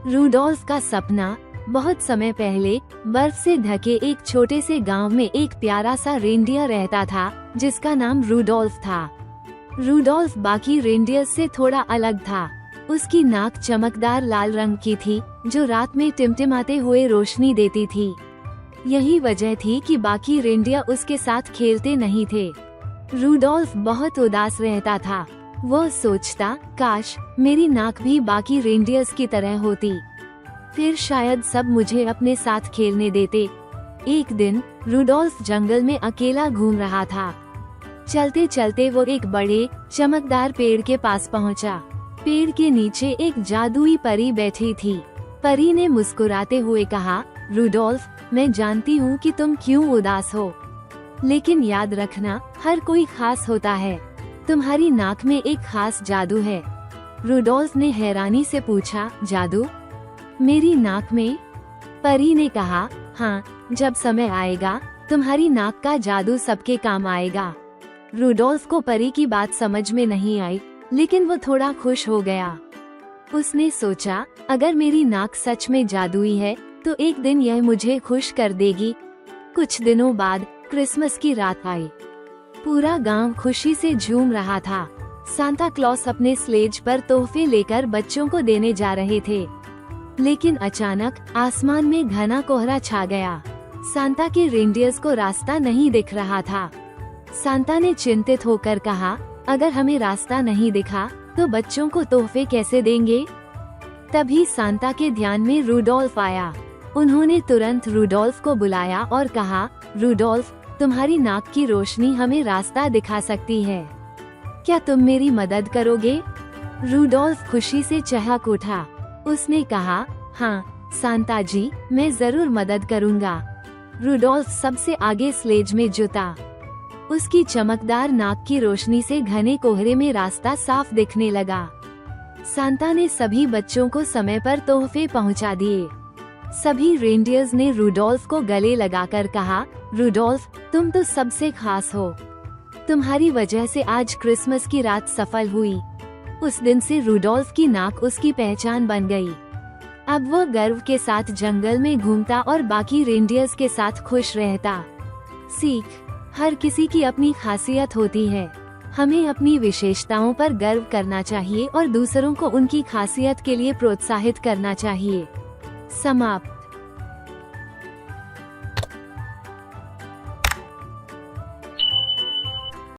Rudolph का सपना। बहुत समय पहले बर्फ से ढके एक छोटे से गांव में एक प्यारा सा रेनडियर रहता था जिसका नाम रूडोल्फ था। रूडोल्फ बाकी रेनडियर से थोड़ा अलग था। उसकी नाक चमकदार लाल रंग की थी जो रात में टिमटिमाते हुए रोशनी देती थी। यही वजह थी कि बाकी रेनडियर उसके साथ खेलते नहीं थे। रूडोल्फ बहुत उदास रहता था। वह सोचता, काश मेरी नाक भी बाकी रेनडियर्स की तरह होती, फिर शायद सब मुझे अपने साथ खेलने देते। एक दिन रूडोल्फ जंगल में अकेला घूम रहा था। चलते चलते वो एक बड़े चमकदार पेड़ के पास पहुंचा। पेड़ के नीचे एक जादुई परी बैठी थी। परी ने मुस्कुराते हुए कहा, रूडोल्फ, मैं जानती हूँ कि तुम क्यों उदास हो, लेकिन याद रखना, हर कोई खास होता है। तुम्हारी नाक में एक खास जादू है। रूडोल्फ ने हैरानी से पूछा, जादू? मेरी नाक में? परी ने कहा, हाँ, जब समय आएगा तुम्हारी नाक का जादू सबके काम आएगा। रूडोल्फ को परी की बात समझ में नहीं आई, लेकिन वो थोड़ा खुश हो गया। उसने सोचा, अगर मेरी नाक सच में जादुई है तो एक दिन यह मुझे खुश कर देगी। कुछ दिनों बाद क्रिसमस की रात आई। पूरा गांव खुशी से झूम रहा था। सांता क्लॉस अपने स्लेज पर तोहफे लेकर बच्चों को देने जा रहे थे, लेकिन अचानक आसमान में घना कोहरा छा गया। सांता के रेनडियर्स को रास्ता नहीं दिख रहा था। सांता ने चिंतित होकर कहा, अगर हमें रास्ता नहीं दिखा तो बच्चों को तोहफे कैसे देंगे? तभी सांता के ध्यान में रूडोल्फ आया। उन्होंने तुरंत रूडोल्फ को बुलाया और कहा, रूडोल्फ, तुम्हारी नाक की रोशनी हमें रास्ता दिखा सकती है। क्या तुम मेरी मदद करोगे? रूडोल्फ खुशी से चहक उठा। उसने कहा, हाँ सांता जी, मैं जरूर मदद करूँगा। रूडोल्फ सबसे आगे स्लेज में जुटा। उसकी चमकदार नाक की रोशनी से घने कोहरे में रास्ता साफ दिखने लगा। सांता ने सभी बच्चों को समय पर तोहफे पहुंचा दिए। सभी रेनडियर्स ने रूडोल्फ को गले लगाकर कहा, रूडोल्फ, तुम तो सबसे खास हो। तुम्हारी वजह से आज क्रिसमस की रात सफल हुई। उस दिन से रूडोल्फ की नाक उसकी पहचान बन गई। अब वो गर्व के साथ जंगल में घूमता और बाकी रेनडियर्स के साथ खुश रहता। सीख, हर किसी की अपनी खासियत होती है। हमें अपनी विशेषताओं पर गर्व करना चाहिए और दूसरों को उनकी खासियत के लिए प्रोत्साहित करना चाहिए। समाप्त।